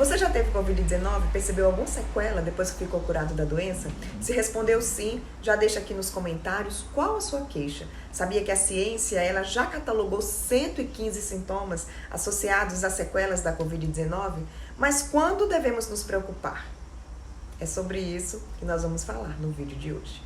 Você já teve Covid-19? Percebeu alguma sequela depois que ficou curado da doença? Se respondeu sim, já deixa aqui nos comentários qual a sua queixa. Sabia que a ciência ela já catalogou 115 sintomas associados às sequelas da Covid-19? Mas quando devemos nos preocupar? É sobre isso que nós vamos falar no vídeo de hoje.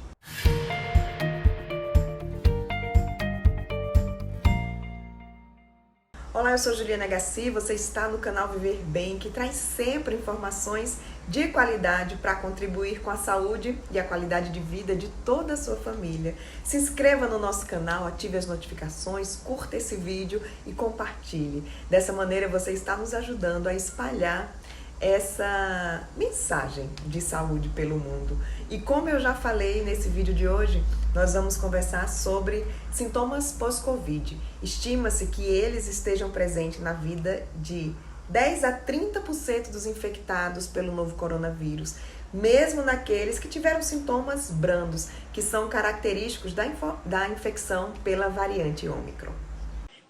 Olá, eu sou Juliana Gassi, você está no canal Viver Bem, que traz sempre informações de qualidade para contribuir com a saúde e a qualidade de vida de toda a sua família. Se inscreva no nosso canal, ative as notificações, curta esse vídeo e compartilhe. Dessa maneira você está nos ajudando a espalhar essa mensagem de saúde pelo mundo. E como eu já falei nesse vídeo de hoje, nós vamos conversar sobre sintomas pós-Covid. Estima-se que eles estejam presentes na vida de 10 a 30% dos infectados pelo novo coronavírus, mesmo naqueles que tiveram sintomas brandos, que são característicos da infecção pela variante Ômicron.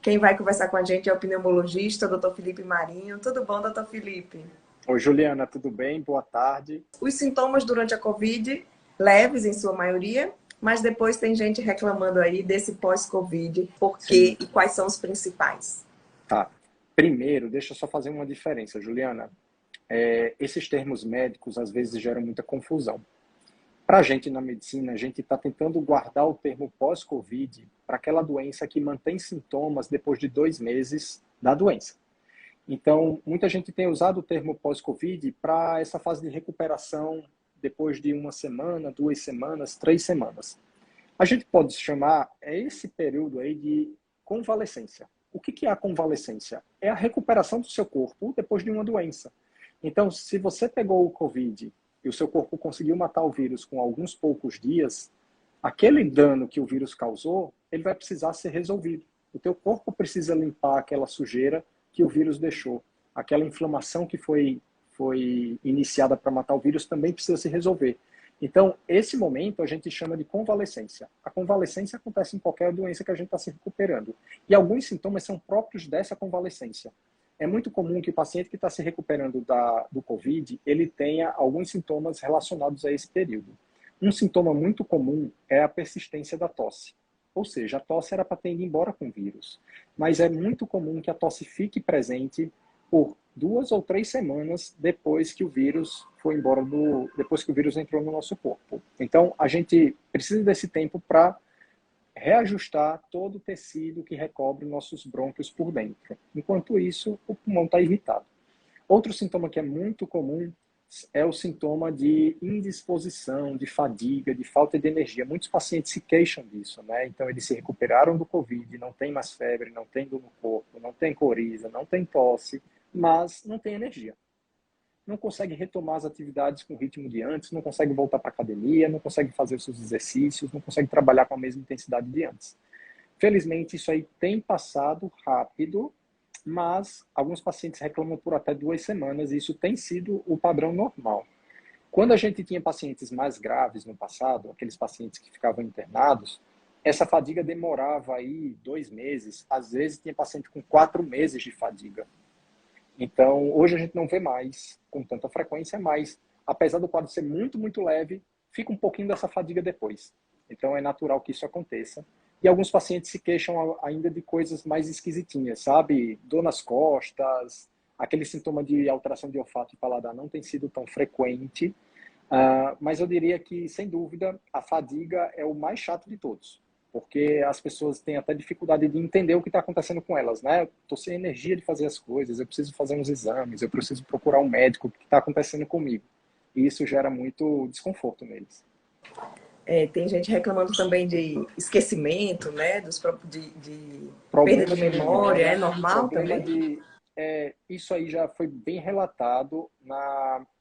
Quem vai conversar com a gente é o pneumologista, Dr. Felipe Marinho. Tudo bom, Dr. Felipe? Oi, Juliana, tudo bem? Boa tarde. Os sintomas durante a Covid, leves em sua maioria, mas depois tem gente reclamando aí desse pós-Covid. Por quê e quais são os principais? Tá. Primeiro, deixa eu só fazer uma diferença, Juliana. Esses termos médicos às vezes geram muita confusão. Para a gente na medicina, a gente está tentando guardar o termo pós-Covid para aquela doença que mantém sintomas depois de 2 meses da doença. Então, muita gente tem usado o termo pós-Covid para essa fase de recuperação depois de 1 semana, 2 semanas, 3 semanas. A gente pode chamar esse período aí de convalescência. O que é a convalescência? É a recuperação do seu corpo depois de uma doença. Então, se você pegou o Covid e o seu corpo conseguiu matar o vírus com alguns poucos dias, aquele dano que o vírus causou, ele vai precisar ser resolvido. O teu corpo precisa limpar aquela sujeira que o vírus deixou. Aquela inflamação que foi iniciada para matar o vírus também precisa se resolver. Então, esse momento a gente chama de convalescência. A convalescência acontece em qualquer doença que a gente está se recuperando. E alguns sintomas são próprios dessa convalescência. É muito comum que o paciente que está se recuperando do COVID, ele tenha alguns sintomas relacionados a esse período. Um sintoma muito comum é a persistência da tosse. Ou seja, a tosse era para ter ido embora com o vírus. Mas é muito comum que a tosse fique presente por 2 ou 3 semanas depois que o vírus foi embora depois que o vírus entrou no nosso corpo. Então, a gente precisa desse tempo para reajustar todo o tecido que recobre nossos brônquios por dentro. Enquanto isso, o pulmão está irritado. Outro sintoma que é muito comum é o sintoma de indisposição, de fadiga, de falta de energia. Muitos pacientes se queixam disso, né? Então, eles se recuperaram do Covid, não tem mais febre, não tem dor no corpo, não tem coriza, não tem tosse, mas não tem energia. Não consegue retomar as atividades com o ritmo de antes, não consegue voltar para a academia, não consegue fazer os seus exercícios, não consegue trabalhar com a mesma intensidade de antes. Felizmente, isso aí tem passado rápido, mas alguns pacientes reclamam por até 2 semanas e isso tem sido o padrão normal. Quando a gente tinha pacientes mais graves no passado, aqueles pacientes que ficavam internados, essa fadiga demorava aí 2 meses, às vezes tinha paciente com 4 meses de fadiga. Então, hoje a gente não vê mais com tanta frequência, mas apesar do quadro ser muito, muito leve, fica um pouquinho dessa fadiga depois. Então, é natural que isso aconteça. E alguns pacientes se queixam ainda de coisas mais esquisitinhas, sabe? Dor nas costas, aquele sintoma de alteração de olfato e paladar não tem sido tão frequente. Mas eu diria que, sem dúvida, a fadiga é o mais chato de todos. Porque as pessoas têm até dificuldade de entender o que está acontecendo com elas, né? Estou sem energia de fazer as coisas, eu preciso fazer uns exames, eu preciso procurar um médico, o que está acontecendo comigo? E isso gera muito desconforto neles. Tem gente reclamando também de esquecimento, né? De perda de memória, é normal também? Isso aí já foi bem relatado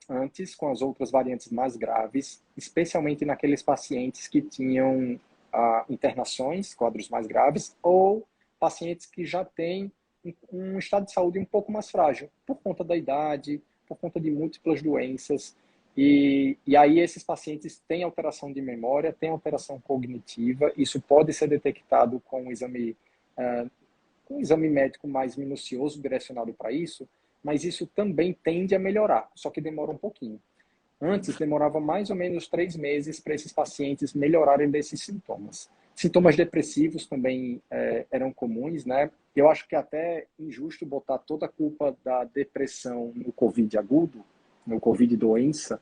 antes com as outras variantes mais graves, especialmente naqueles pacientes que tinham internações, quadros mais graves, ou pacientes que já têm um estado de saúde um pouco mais frágil, por conta da idade, por conta de múltiplas doenças. E aí esses pacientes têm alteração de memória, têm alteração cognitiva, isso pode ser detectado com um exame médico mais minucioso, direcionado para isso, mas isso também tende a melhorar, só que demora um pouquinho. Antes, demorava mais ou menos 3 meses para esses pacientes melhorarem desses sintomas. Sintomas depressivos também eram comuns, né? Eu acho que é até injusto botar toda a culpa da depressão no Covid agudo, no Covid doença,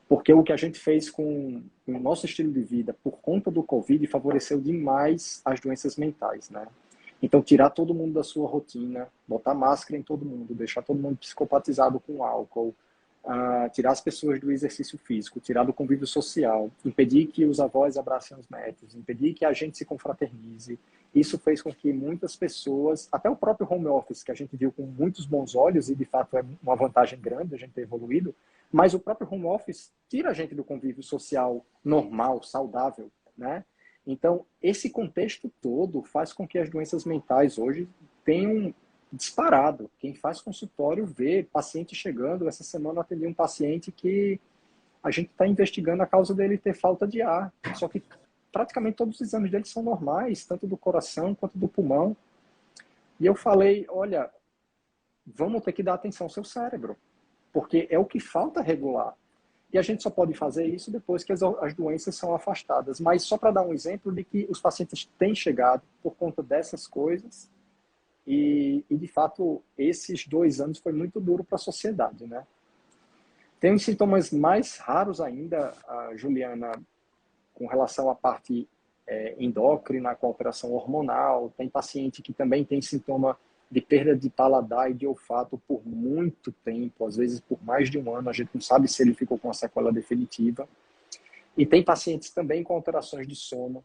porque o que a gente fez com o nosso estilo de vida por conta do Covid favoreceu demais as doenças mentais, né? Então, tirar todo mundo da sua rotina, botar máscara em todo mundo, deixar todo mundo psicopatizado com álcool, tirar as pessoas do exercício físico, tirar do convívio social, impedir que os avós abracem os netos, impedir que a gente se confraternize. Isso fez com que muitas pessoas, até o próprio home office, que a gente viu com muitos bons olhos, e de fato é uma vantagem grande a gente ter evoluído, mas o próprio home office tira a gente do convívio social normal, saudável, né? Então, esse contexto todo faz com que as doenças mentais hoje tenham disparado. Quem faz consultório vê paciente chegando. Essa semana eu atendi um paciente que a gente está investigando a causa dele ter falta de ar. Só que praticamente todos os exames dele são normais, tanto do coração quanto do pulmão. E eu falei, olha, vamos ter que dar atenção ao seu cérebro, porque é o que falta regular. E a gente só pode fazer isso depois que as doenças são afastadas. Mas só para dar um exemplo de que os pacientes têm chegado por conta dessas coisas. E de fato, esses 2 anos foi muito duro para a sociedade, né? Tem os sintomas mais raros ainda, Juliana, com relação à parte endócrina, com a alteração hormonal. Tem paciente que também tem sintoma de perda de paladar e de olfato por muito tempo, às vezes por mais de 1 ano, a gente não sabe se ele ficou com a sequela definitiva. E tem pacientes também com alterações de sono,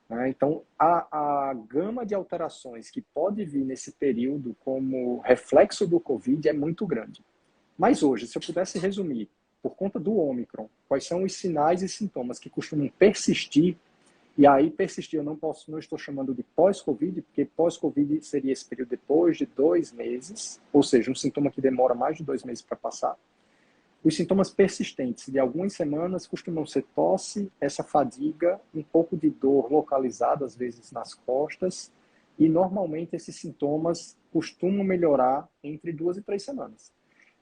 né? Então, a gama de alterações que pode vir nesse período como reflexo do Covid é muito grande. Mas hoje, se eu pudesse resumir, por conta do Ômicron, quais são os sinais e sintomas que costumam persistir. E aí, persistir, eu não estou chamando de pós-Covid, porque pós-Covid seria esse período depois de 2 meses, ou seja, um sintoma que demora mais de 2 meses para passar. Os sintomas persistentes de algumas semanas costumam ser tosse, essa fadiga, um pouco de dor localizada, às vezes nas costas, e normalmente esses sintomas costumam melhorar entre 2 e 3 semanas.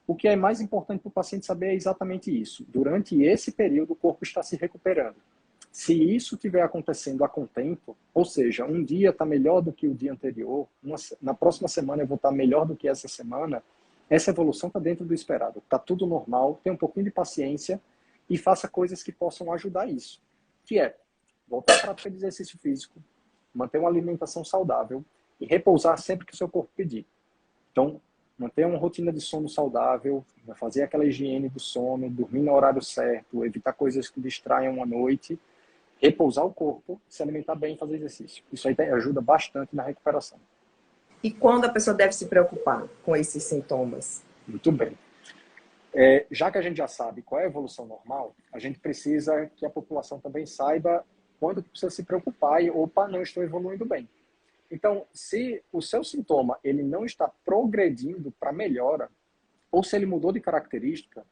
O que é mais importante para o paciente saber é exatamente isso. Durante esse período, o corpo está se recuperando. Se isso estiver acontecendo a contento, ou seja, um dia está melhor do que o dia anterior, na próxima semana eu vou estar melhor do que essa semana, essa evolução está dentro do esperado. Está tudo normal, tenha um pouquinho de paciência e faça coisas que possam ajudar isso. Que é voltar à prática de exercício físico, manter uma alimentação saudável e repousar sempre que o seu corpo pedir. Então, manter uma rotina de sono saudável, fazer aquela higiene do sono, dormir no horário certo, evitar coisas que distraiam a noite, repousar o corpo, se alimentar bem e fazer exercício. Isso aí ajuda bastante na recuperação. E quando a pessoa deve se preocupar com esses sintomas? Muito bem. Já que a gente já sabe qual é a evolução normal, a gente precisa que a população também saiba quando precisa se preocupar e, opa, não estou evoluindo bem. Então, se o seu sintoma ele não está progredindo para melhora, ou se ele mudou de característica,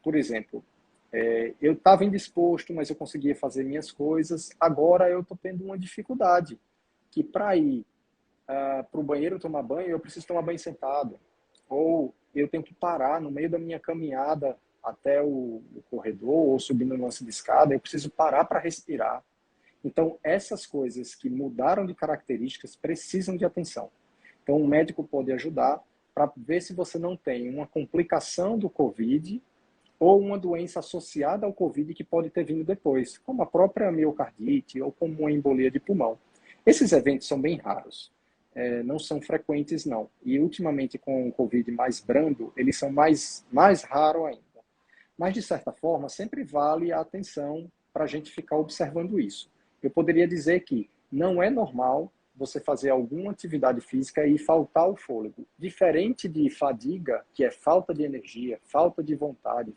por exemplo, eu estava indisposto, mas eu conseguia fazer minhas coisas, agora eu estou tendo uma dificuldade, que para ir para o banheiro tomar banho, eu preciso tomar banho sentado, ou eu tenho que parar no meio da minha caminhada até o corredor, ou subindo no lance de escada, eu preciso parar para respirar. Então, essas coisas que mudaram de características precisam de atenção. Então, o médico pode ajudar para ver se você não tem uma complicação do COVID ou uma doença associada ao COVID que pode ter vindo depois, como a própria miocardite ou como uma embolia de pulmão. Esses eventos são bem raros, não são frequentes não. E ultimamente com o COVID mais brando, eles são mais raros ainda. Mas de certa forma, sempre vale a atenção para a gente ficar observando isso. Eu poderia dizer que não é normal você fazer alguma atividade física e faltar o fôlego. Diferente de fadiga, que é falta de energia, falta de vontade,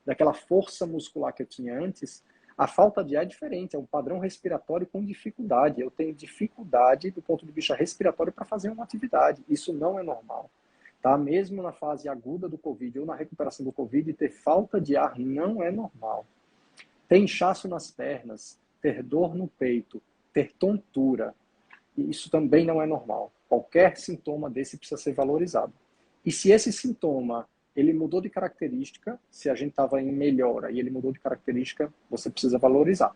daquela força muscular que eu tinha antes, a falta de ar é diferente, é um padrão respiratório com dificuldade. Eu tenho dificuldade do ponto de vista respiratório para fazer uma atividade. Isso não é normal. Tá? Mesmo na fase aguda do Covid ou na recuperação do Covid, ter falta de ar não é normal. Ter inchaço nas pernas, ter dor no peito, ter tontura, isso também não é normal. Qualquer sintoma desse precisa ser valorizado. E se esse sintoma ele mudou de característica, se a gente estava em melhora e ele mudou de característica, você precisa valorizar.